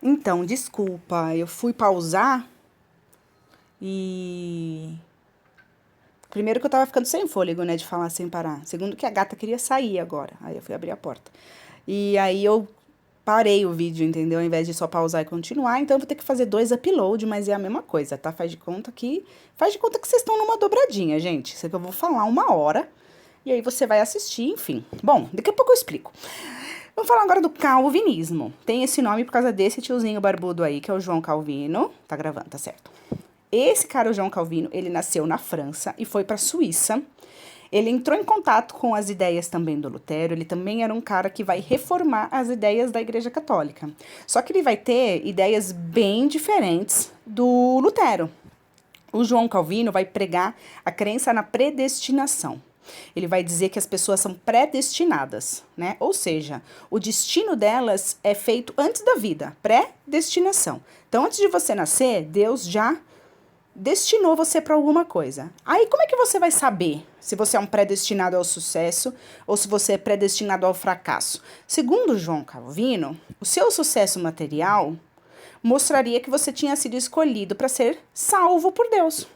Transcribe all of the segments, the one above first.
Então, desculpa, eu fui pausar e. Primeiro que eu tava ficando sem fôlego, né, de falar sem parar. Segundo que a gata queria sair agora. Aí eu fui abrir a porta. E aí eu parei o vídeo, entendeu? Ao invés de só pausar e continuar. Então eu vou ter que fazer dois uploads, mas é a mesma coisa, tá? Faz de conta que vocês estão numa dobradinha, gente. Isso aqui eu vou falar 1 hora. E aí você vai assistir, enfim. Bom, daqui a pouco eu explico. Vamos falar agora do calvinismo. Tem esse nome por causa desse tiozinho barbudo aí, que é o João Calvino. Tá gravando, tá certo. Esse cara, o João Calvino, ele nasceu na França e foi para a Suíça. Ele entrou em contato com as ideias também do Lutero. Ele também era um cara que vai reformar as ideias da Igreja Católica. Só que ele vai ter ideias bem diferentes do Lutero. O João Calvino vai pregar a crença na predestinação. Ele vai dizer que as pessoas são predestinadas, né? Ou seja, o destino delas é feito antes da vida, predestinação. Então, antes de você nascer, Deus já destinou você para alguma coisa. Aí, como é que você vai saber se você é um predestinado ao sucesso ou se você é predestinado ao fracasso? Segundo João Calvino, o seu sucesso material mostraria que você tinha sido escolhido para ser salvo por Deus.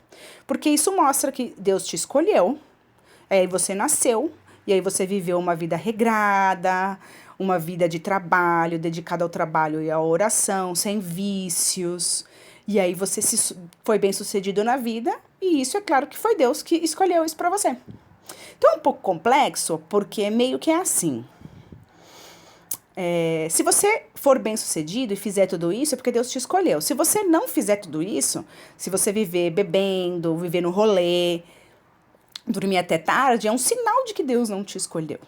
Porque isso mostra que Deus te escolheu, aí você nasceu, e aí você viveu uma vida regrada, uma vida de trabalho, dedicada ao trabalho e à oração, sem vícios. E aí você foi bem sucedido na vida, e isso é claro que foi Deus que escolheu isso para você. Então é um pouco complexo, porque meio que é assim. Se você for bem sucedido e fizer tudo isso, é porque Deus te escolheu. Se você não fizer tudo isso, se você viver bebendo, viver no rolê, dormir até tarde, é um sinal de que Deus não te escolheu.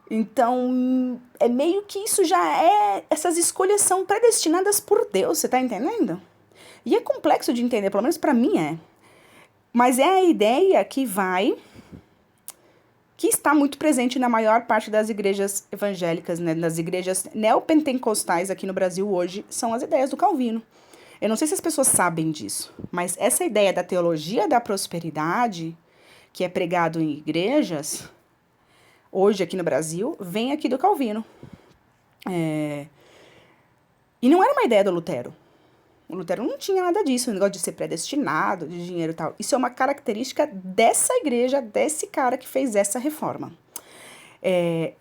Então, é meio que isso já é. Essas escolhas são predestinadas por Deus, você tá entendendo? E é complexo de entender, pelo menos pra mim é. Mas é a ideia que está muito presente na maior parte das igrejas evangélicas, né? Nas igrejas neopentecostais aqui no Brasil hoje, são as ideias do Calvino. Eu não sei se as pessoas sabem disso, mas essa ideia da teologia da prosperidade, que é pregado em igrejas, hoje aqui no Brasil, vem aqui do Calvino. E não era uma ideia do Lutero. O Lutero não tinha nada disso, o negócio de ser predestinado, de dinheiro e tal. Isso é uma característica dessa igreja, desse cara que fez essa reforma.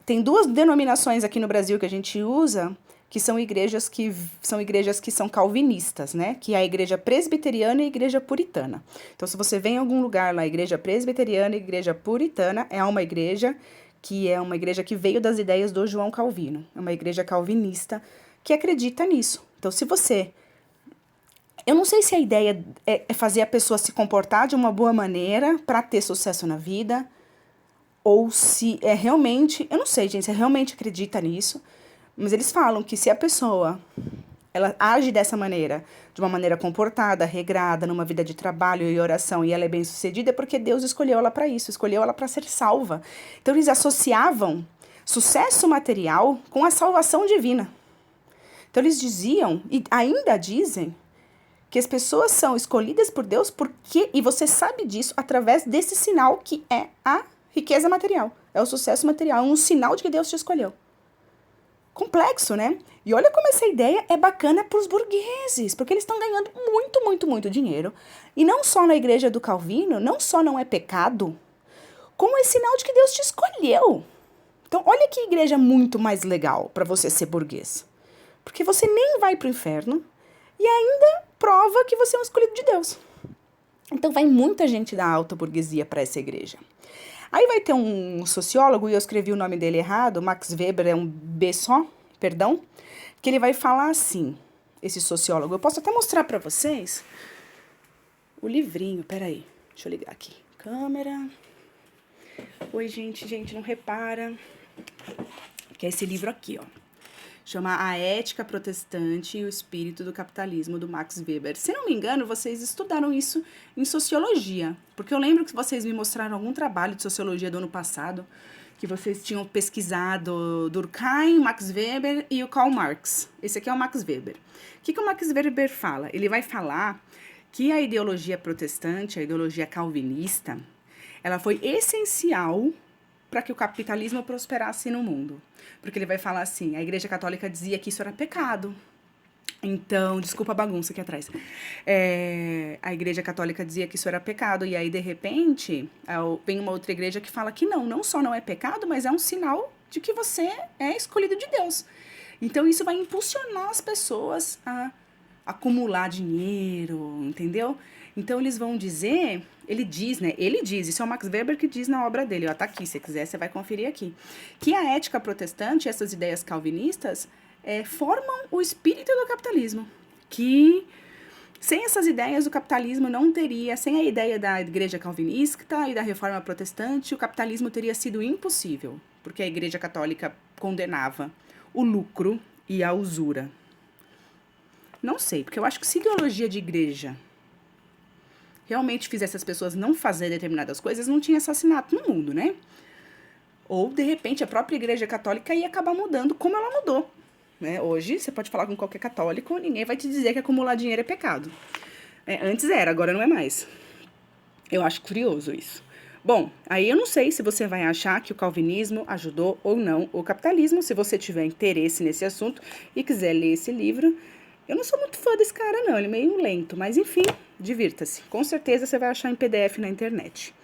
Tem duas denominações aqui no Brasil que a gente usa, que são igrejas que são calvinistas, né? Que é a igreja presbiteriana e a igreja puritana. Então, se você vem em algum lugar lá, igreja presbiteriana e igreja puritana, é uma igreja que veio das ideias do João Calvino. É uma igreja calvinista que acredita nisso. Então, se você... Eu não sei se a ideia é fazer a pessoa se comportar de uma boa maneira para ter sucesso na vida, ou se é realmente... Eu não sei, gente, se realmente acredita nisso, mas eles falam que se a pessoa ela age dessa maneira, de uma maneira comportada, regrada, numa vida de trabalho e oração, e ela é bem-sucedida, é porque Deus escolheu ela para isso, escolheu ela para ser salva. Então eles associavam sucesso material com a salvação divina. Então eles diziam, e ainda dizem, que as pessoas são escolhidas por Deus e você sabe disso através desse sinal que é a riqueza material, é o sucesso material, é um sinal de que Deus te escolheu. Complexo, né? E olha como essa ideia é bacana para os burgueses, porque eles estão ganhando muito, muito, muito dinheiro. E não só na igreja do Calvino, não só não é pecado, como é sinal de que Deus te escolheu. Então, olha que igreja muito mais legal para você ser burguês. Porque você nem vai para o inferno e ainda prova que você é um escolhido de Deus. Então, vai muita gente da alta burguesia para essa igreja. Aí vai ter um sociólogo, e eu escrevi o nome dele errado, Max Weber, é um B só, perdão, que ele vai falar assim, esse sociólogo. Eu posso até mostrar para vocês o livrinho, peraí, deixa eu ligar aqui. Câmera. Oi, gente, não repara. Que é esse livro aqui, ó. Chama A Ética Protestante e o Espírito do Capitalismo, do Max Weber. Se não me engano, vocês estudaram isso em sociologia, porque eu lembro que vocês me mostraram algum trabalho de sociologia do ano passado, que vocês tinham pesquisado Durkheim, Max Weber e o Karl Marx. Esse aqui é o Max Weber. O que o Max Weber fala? Ele vai falar que a ideologia protestante, a ideologia calvinista, ela foi essencial para que o capitalismo prosperasse no mundo. Porque ele vai falar assim, a Igreja Católica dizia que isso era pecado. Então, desculpa a bagunça aqui atrás. A igreja católica dizia que isso era pecado, e aí, de repente, vem uma outra igreja que fala que não só não é pecado, mas é um sinal de que você é escolhido de Deus. Então, isso vai impulsionar as pessoas a acumular dinheiro, entendeu? Então, eles vão dizer, ele diz, isso é o Max Weber que diz na obra dele, ó, tá aqui, se você quiser, você vai conferir aqui, que a ética protestante, essas ideias calvinistas, formam o espírito do capitalismo, que sem essas ideias o capitalismo não teria, sem a ideia da igreja calvinista e da reforma protestante, o capitalismo teria sido impossível, porque a igreja católica condenava o lucro e a usura. Não sei, porque eu acho que se ideologia de igreja realmente fizesse as pessoas não fazer determinadas coisas, não tinha assassinato no mundo, né? Ou, de repente, a própria igreja católica ia acabar mudando como ela mudou. Né? Hoje, você pode falar com qualquer católico, ninguém vai te dizer que acumular dinheiro é pecado. Antes era, agora não é mais. Eu acho curioso isso. Bom, aí eu não sei se você vai achar que o calvinismo ajudou ou não o capitalismo. Se você tiver interesse nesse assunto e quiser ler esse livro, eu não sou muito fã desse cara não, ele é meio lento, mas enfim, divirta-se. Com certeza você vai achar em PDF na internet.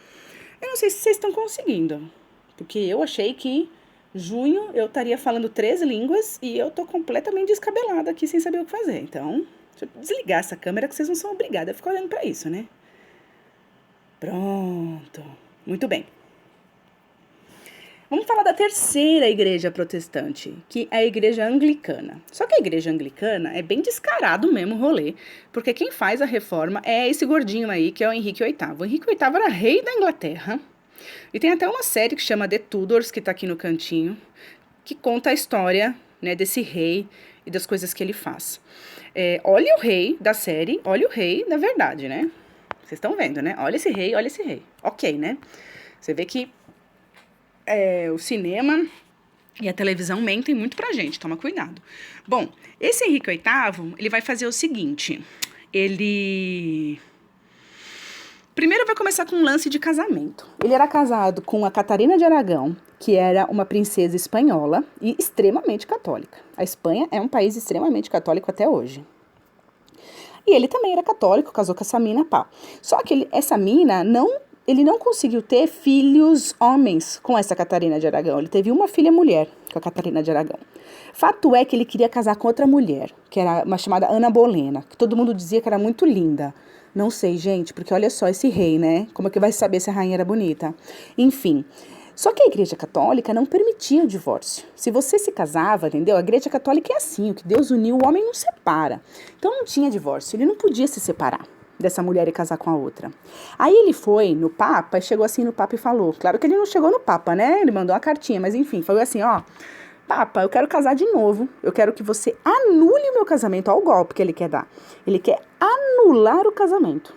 Eu não sei se vocês estão conseguindo, porque eu achei que junho eu estaria falando 3 línguas e eu tô completamente descabelada aqui sem saber o que fazer. Então, deixa eu desligar essa câmera que vocês não são obrigados a ficar olhando pra isso, né? Pronto. Muito bem. Vamos falar da terceira igreja protestante, que é a igreja anglicana. Só que a igreja anglicana é bem descarado mesmo o rolê, porque quem faz a reforma é esse gordinho aí, que é o Henrique VIII. O Henrique VIII era rei da Inglaterra, e tem até uma série que chama The Tudors, que tá aqui no cantinho, que conta a história, né, desse rei e das coisas que ele faz. Olha o rei da série, olha o rei da verdade, né? Vocês estão vendo, né? Olha esse rei, olha esse rei. Ok, né? Você vê que o cinema e a televisão mentem muito pra gente, toma cuidado. Bom, esse Henrique VIII, ele vai fazer o seguinte, primeiro vai começar com um lance de casamento. Ele era casado com a Catarina de Aragão, que era uma princesa espanhola e extremamente católica. A Espanha é um país extremamente católico até hoje. E ele também era católico, casou com essa mina, pá. Só que essa mina ele não conseguiu ter filhos homens com essa Catarina de Aragão. Ele teve uma filha mulher com a Catarina de Aragão. Fato é que ele queria casar com outra mulher, que era uma chamada Ana Bolena, que todo mundo dizia que era muito linda. Não sei, gente, porque olha só esse rei, né? Como é que vai saber se a rainha era bonita? Enfim. Só que a igreja católica não permitia o divórcio. Se você se casava, entendeu? A igreja católica é assim, o que Deus uniu, o homem não separa. Então não tinha divórcio, ele não podia se separar dessa mulher e casar com a outra. Aí ele foi no Papa, chegou assim no Papa e falou, claro que ele não chegou no Papa, né? Ele mandou uma cartinha, mas enfim, falou assim, ó, Papa, eu quero casar de novo, eu quero que você anule o meu casamento, olha o golpe que ele quer dar. Ele quer anular o casamento.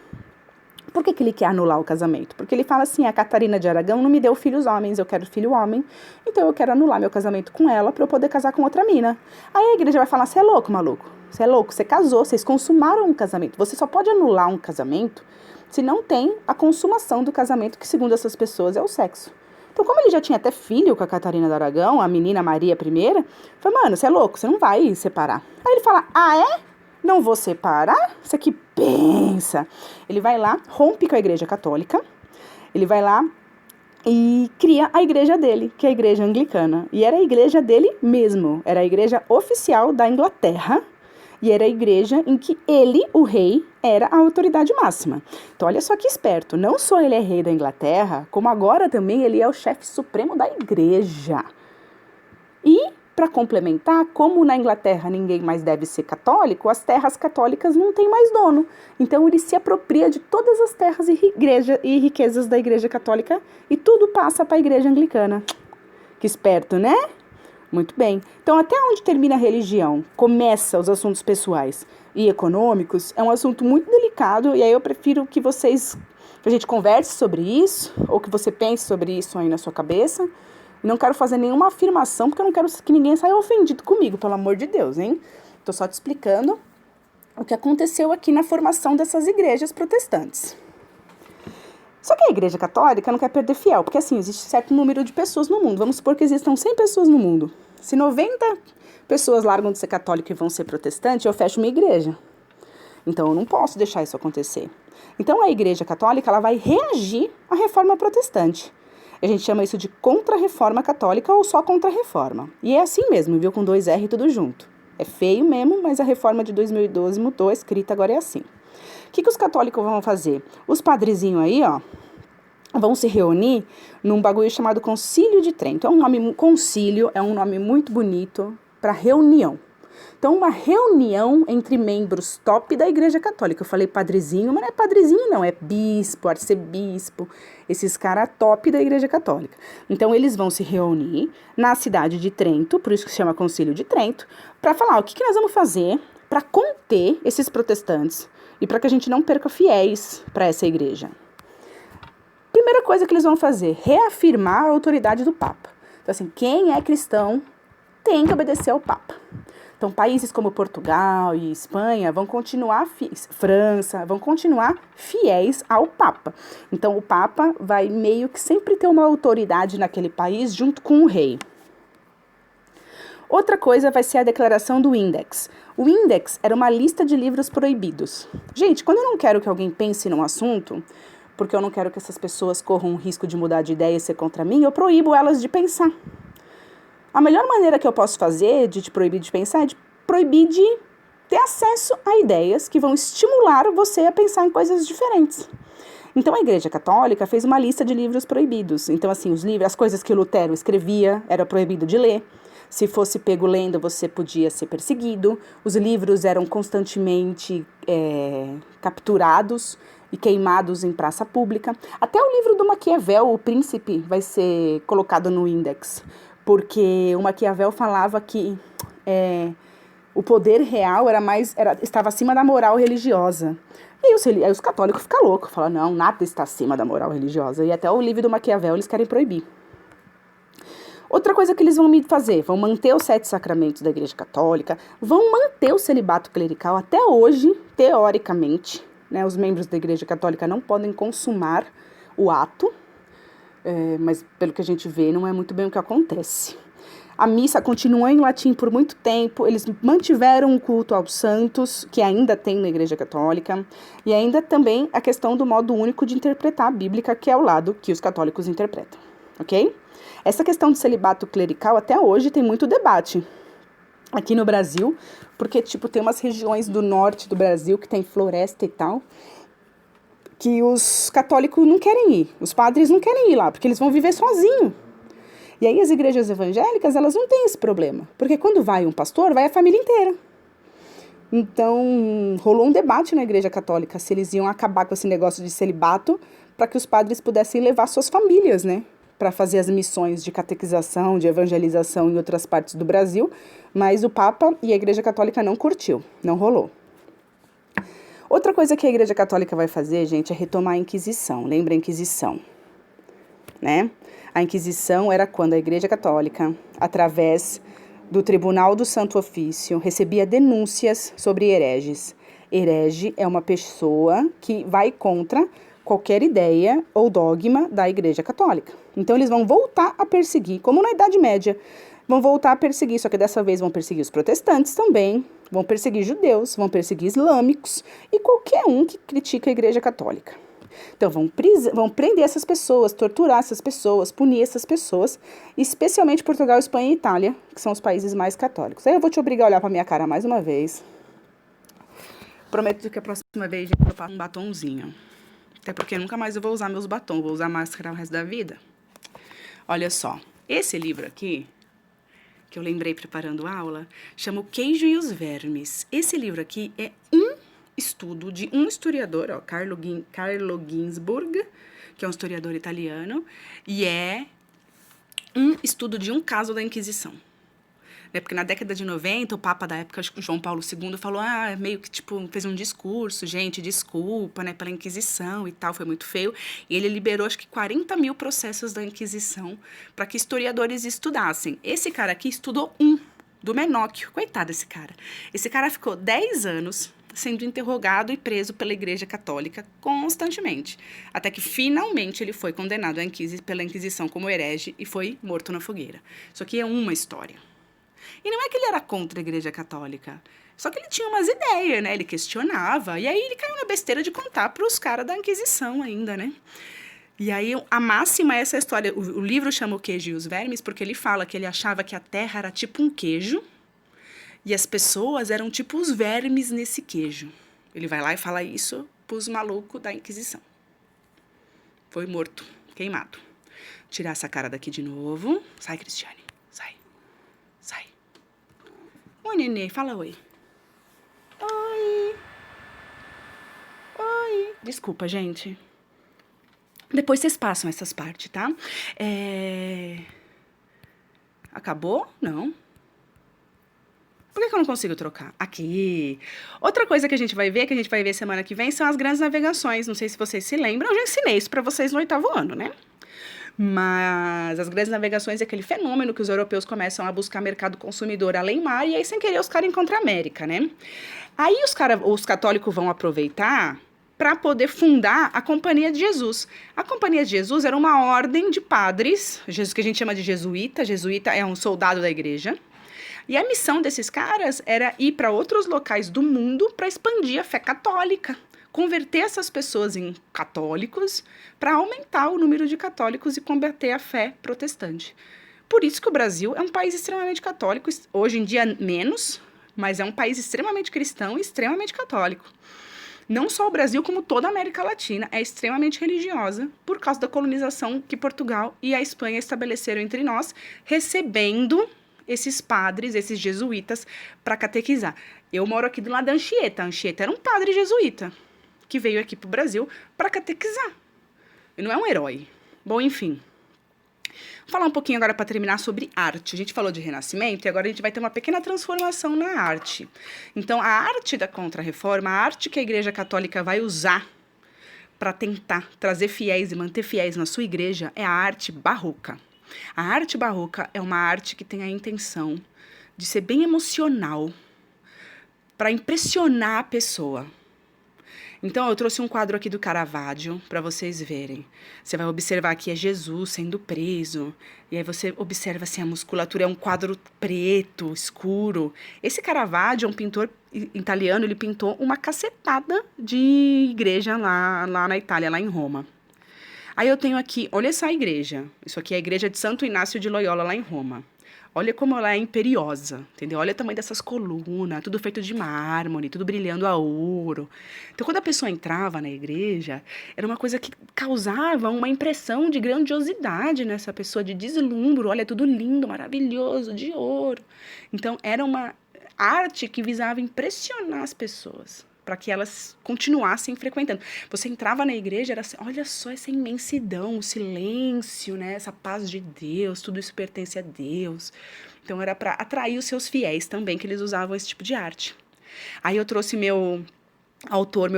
Por que ele quer anular o casamento? Porque ele fala assim, a Catarina de Aragão não me deu filhos homens, eu quero filho homem, então eu quero anular meu casamento com ela para eu poder casar com outra mina. Aí a igreja vai falar, você é louco, maluco? Você é louco, você casou, vocês consumaram um casamento. Você só pode anular um casamento se não tem a consumação do casamento, que segundo essas pessoas é o sexo. Então, como ele já tinha até filho com a Catarina de Aragão, a menina Maria I, falou, mano, você é louco, você não vai separar. Aí ele fala, ah, é? Não vou separar? Você que pensa. Ele vai lá, rompe com a igreja católica, ele vai lá e cria a igreja dele, que é a igreja anglicana. E era a igreja dele mesmo, era a igreja oficial da Inglaterra, e era a igreja em que ele, o rei, era a autoridade máxima. Então, olha só que esperto. Não só ele é rei da Inglaterra, como agora também ele é o chefe supremo da igreja. E, para complementar, como na Inglaterra ninguém mais deve ser católico, as terras católicas não têm mais dono. Então, ele se apropria de todas as terras e riquezas da igreja católica e tudo passa para a igreja anglicana. Que esperto, né? Muito bem. Então, até onde termina a religião? Começa os assuntos pessoais e econômicos. É um assunto muito delicado e aí eu prefiro que a gente converse sobre isso ou que você pense sobre isso aí na sua cabeça. Não quero fazer nenhuma afirmação porque eu não quero que ninguém saia ofendido comigo, pelo amor de Deus, hein? Tô só te explicando o que aconteceu aqui na formação dessas igrejas protestantes. Só que a igreja católica não quer perder fiel, porque assim, existe certo número de pessoas no mundo. Vamos supor que existam 100 pessoas no mundo. Se 90 pessoas largam de ser católica e vão ser protestante, eu fecho minha igreja. Então, eu não posso deixar isso acontecer. Então, a Igreja Católica ela vai reagir à reforma protestante. A gente chama isso de contra-reforma católica ou só contra-reforma. E é assim mesmo, viu? Com 2 R tudo junto. É feio mesmo, mas a reforma de 2012 mudou, a escrita agora é assim. O que os católicos vão fazer? Os padrezinhos aí, ó, vão se reunir num bagulho chamado Concílio de Trento. Concílio é um nome muito bonito para reunião. Então, uma reunião entre membros top da Igreja Católica. Eu falei padrezinho, mas não é padrezinho não, é bispo, arcebispo, esses caras top da Igreja Católica. Então, eles vão se reunir na cidade de Trento, por isso que se chama Concílio de Trento, para falar o que nós vamos fazer para conter esses protestantes e para que a gente não perca fiéis para essa igreja. Primeira coisa que eles vão fazer, reafirmar a autoridade do Papa. Então, assim, quem é cristão tem que obedecer ao Papa. Então, países como Portugal e Espanha vão continuar, França, vão continuar fiéis ao Papa. Então, o Papa vai meio que sempre ter uma autoridade naquele país junto com o rei. Outra coisa vai ser a declaração do Index. O Index era uma lista de livros proibidos. Gente, quando eu não quero que alguém pense num assunto, porque eu não quero que essas pessoas corram o risco de mudar de ideia e ser contra mim, eu proíbo elas de pensar. A melhor maneira que eu posso fazer de te proibir de pensar é de proibir de ter acesso a ideias que vão estimular você a pensar em coisas diferentes. Então, a Igreja Católica fez uma lista de livros proibidos. Então, assim, os livros, as coisas que o Lutero escrevia, era proibido de ler. Se fosse pego lendo, você podia ser perseguido. Os livros eram constantemente capturados e queimados em praça pública. Até o livro do Maquiavel, O Príncipe, vai ser colocado no Index. Porque o Maquiavel falava que o poder real estava acima da moral religiosa. E aí os católicos ficam loucos, falam, não, nada está acima da moral religiosa. E até o livro do Maquiavel eles querem proibir. Outra coisa que eles vão fazer, vão manter os 7 sacramentos da Igreja Católica, vão manter o celibato clerical até hoje, teoricamente, né? Os membros da Igreja Católica não podem consumar o ato, mas pelo que a gente vê, não é muito bem o que acontece. A missa continuou em latim por muito tempo, eles mantiveram o culto aos santos, que ainda tem na Igreja Católica, e ainda também a questão do modo único de interpretar a Bíblia, que é o lado que os católicos interpretam, ok? Essa questão do celibato clerical até hoje tem muito debate aqui no Brasil, porque, tem umas regiões do norte do Brasil que tem floresta e tal, que os católicos não querem ir, os padres não querem ir lá, porque eles vão viver sozinhos. E aí as igrejas evangélicas, elas não têm esse problema, porque quando vai um pastor, vai a família inteira. Então, rolou um debate na Igreja Católica se eles iam acabar com esse negócio de celibato para que os padres pudessem levar suas famílias, né, para fazer as missões de catequização, de evangelização em outras partes do Brasil, mas o Papa e a Igreja Católica não curtiu, não rolou. Outra coisa que a Igreja Católica vai fazer, gente, é retomar a Inquisição. Lembra a Inquisição, né? A Inquisição era quando a Igreja Católica, através do Tribunal do Santo Ofício, recebia denúncias sobre hereges. Herege é uma pessoa que vai contra qualquer ideia ou dogma da Igreja Católica. Então, eles vão voltar a perseguir, como na Idade Média, vão voltar a perseguir, só que dessa vez vão perseguir os protestantes também, vão perseguir judeus, vão perseguir islâmicos e qualquer um que critica a Igreja Católica. Então, vão prender essas pessoas, torturar essas pessoas, punir essas pessoas, especialmente Portugal, Espanha e Itália, que são os países mais católicos. Aí eu vou te obrigar a olhar pra minha cara mais uma vez. Prometo que a próxima vez eu passo um batonzinho. Até porque nunca mais eu vou usar meus batons, vou usar máscara o resto da vida. Olha só, esse livro aqui, que eu lembrei preparando a aula, chama O Queijo e os Vermes. Esse livro aqui é um estudo de um historiador, ó, Carlo Ginzburg, que é um historiador italiano, e é um estudo de um caso da Inquisição. Né? Porque na década de 90, o Papa da época, João Paulo II, falou, meio que, fez um discurso, gente, desculpa, né, pela Inquisição e tal, foi muito feio, e ele liberou, acho que 40 mil processos da Inquisição para que historiadores estudassem. Esse cara aqui estudou do Menóquio, coitado desse cara. Esse cara ficou 10 anos sendo interrogado e preso pela Igreja Católica constantemente, até que finalmente ele foi condenado pela Inquisição como herege e foi morto na fogueira. Isso aqui é uma história. E não é que ele era contra a Igreja Católica, só que ele tinha umas ideias, né? Ele questionava, e aí ele caiu na besteira de contar para os caras da Inquisição ainda, né? E aí a máxima é essa história, o livro chama O Queijo e os Vermes, porque ele fala que ele achava que a Terra era tipo um queijo, e as pessoas eram tipo os vermes nesse queijo. Ele vai lá e fala isso pros malucos da Inquisição. Foi morto, queimado. Tirar essa cara daqui de novo. Sai, Cristiane. Sai. Sai. Oi, nenê. Fala oi. Oi. Oi. Desculpa, gente. Depois vocês passam essas partes, tá? Acabou? Não. Por que eu não consigo trocar? Aqui. Outra coisa que a gente vai ver semana que vem, são as grandes navegações. Não sei se vocês se lembram, eu já ensinei isso pra vocês no 8º ano, né? Mas as grandes navegações é aquele fenômeno que os europeus começam a buscar mercado consumidor além mar, e aí, sem querer, os caras encontram a América, né? Aí os católicos vão aproveitar para poder fundar a Companhia de Jesus. A Companhia de Jesus era uma ordem de padres, Jesus que a gente chama de jesuíta. Jesuíta é um soldado da igreja. E a missão desses caras era ir para outros locais do mundo para expandir a fé católica, converter essas pessoas em católicos para aumentar o número de católicos e combater a fé protestante. Por isso que o Brasil é um país extremamente católico, hoje em dia menos, mas é um país extremamente cristão e extremamente católico. Não só o Brasil, como toda a América Latina é extremamente religiosa por causa da colonização que Portugal e a Espanha estabeleceram entre nós, recebendo esses padres, esses jesuítas, para catequizar. Eu moro aqui do lado da Anchieta. A Anchieta era um padre jesuíta que veio aqui para o Brasil para catequizar. Ele não é um herói. Bom, enfim. Vou falar um pouquinho agora para terminar sobre arte. A gente falou de Renascimento e agora a gente vai ter uma pequena transformação na arte. Então, a arte da Contra-Reforma, a arte que a Igreja Católica vai usar para tentar trazer fiéis e manter fiéis na sua igreja é a arte barroca. A arte barroca é uma arte que tem a intenção de ser bem emocional, para impressionar a pessoa. Então, eu trouxe um quadro aqui do Caravaggio para vocês verem. Você vai observar que é Jesus sendo preso, e aí você observa assim, a musculatura é um quadro preto, escuro. Esse Caravaggio é um pintor italiano, ele pintou uma cacetada de igreja lá na Itália, lá em Roma. Aí eu tenho aqui, olha essa igreja. Isso aqui é a igreja de Santo Inácio de Loyola, lá em Roma. Olha como ela é imperiosa, entendeu? Olha o tamanho dessas colunas, tudo feito de mármore, tudo brilhando a ouro. Então, quando a pessoa entrava na igreja, era uma coisa que causava uma impressão de grandiosidade nessa pessoa, de deslumbro. Olha, tudo lindo, maravilhoso, de ouro. Então, era uma arte que visava impressionar as pessoas, para que elas continuassem frequentando. Você entrava na igreja, era assim, olha só essa imensidão, o silêncio, né? Essa paz de Deus, tudo isso pertence a Deus. Então era para atrair os seus fiéis também, que eles usavam esse tipo de arte. Aí eu trouxe meu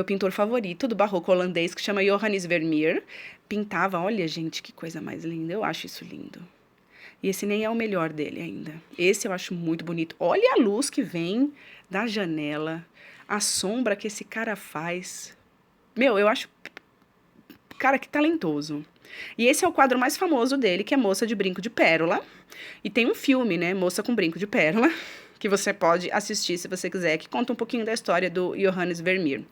pintor favorito do barroco holandês, que chama Johannes Vermeer. Pintava, olha gente, que coisa mais linda, eu acho isso lindo. E esse nem é o melhor dele ainda. Esse eu acho muito bonito. Olha a luz que vem da janela, a sombra que esse cara faz. Meu, eu acho... Cara, que talentoso. E esse é o quadro mais famoso dele, que é Moça de Brinco de Pérola. E tem um filme, né, Moça com Brinco de Pérola, que você pode assistir se você quiser, que conta um pouquinho da história do Johannes Vermeer.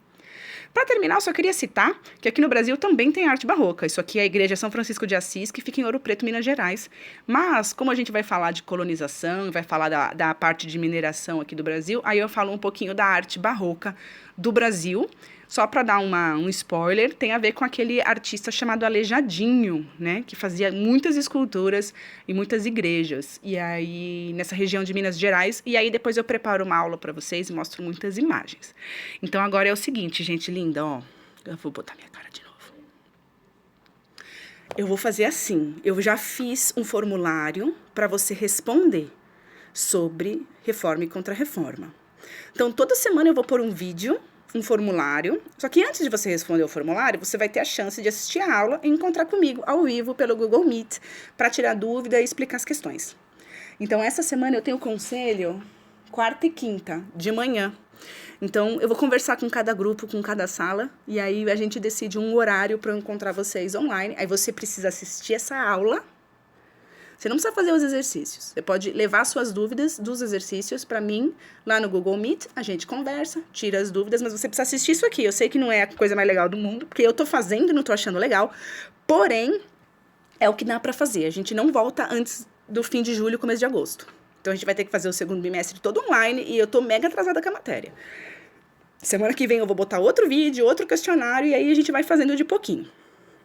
Para terminar, eu só queria citar que aqui no Brasil também tem arte barroca. Isso aqui é a Igreja São Francisco de Assis, que fica em Ouro Preto, Minas Gerais. Mas, como a gente vai falar de colonização, vai falar da parte de mineração aqui do Brasil, aí eu falo um pouquinho da arte barroca do Brasil. Só para dar um spoiler, tem a ver com aquele artista chamado Aleijadinho, né? Que fazia muitas esculturas em muitas igrejas. E aí, nessa região de Minas Gerais. E aí, depois eu preparo uma aula para vocês e mostro muitas imagens. Então, agora é o seguinte, gente linda, ó. Eu vou botar minha cara de novo. Eu vou fazer assim. Eu já fiz um formulário para você responder sobre reforma e contra-reforma. Então, toda semana eu vou pôr um vídeo, um formulário, só que antes de você responder o formulário, você vai ter a chance de assistir a aula e encontrar comigo ao vivo pelo Google Meet para tirar dúvida e explicar as questões. Então, essa semana eu tenho conselho quarta e quinta, de manhã. Então, eu vou conversar com cada grupo, com cada sala, e aí a gente decide um horário para eu encontrar vocês online. Aí você precisa assistir essa aula, Você não precisa fazer os exercícios. Você pode levar suas dúvidas dos exercícios para mim lá no Google Meet. A gente conversa, tira as dúvidas, mas você precisa assistir isso aqui. Eu sei que não é a coisa mais legal do mundo, porque eu tô fazendo e não tô achando legal. Porém, é o que dá para fazer. A gente não volta antes do fim de julho, começo de agosto. Então, a gente vai ter que fazer o segundo bimestre todo online e eu tô mega atrasada com a matéria. Semana que vem eu vou botar outro vídeo, outro questionário e aí a gente vai fazendo de pouquinho.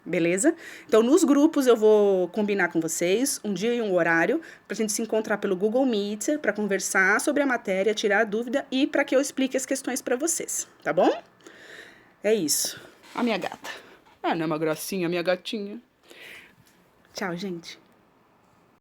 Beleza? Então, nos grupos eu vou combinar com vocês um dia e um horário pra gente se encontrar pelo Google Meet para conversar sobre a matéria, tirar a dúvida e para que eu explique as questões para vocês, tá bom? É isso. A minha gata. Ah, não é uma gracinha, minha gatinha. Tchau, gente.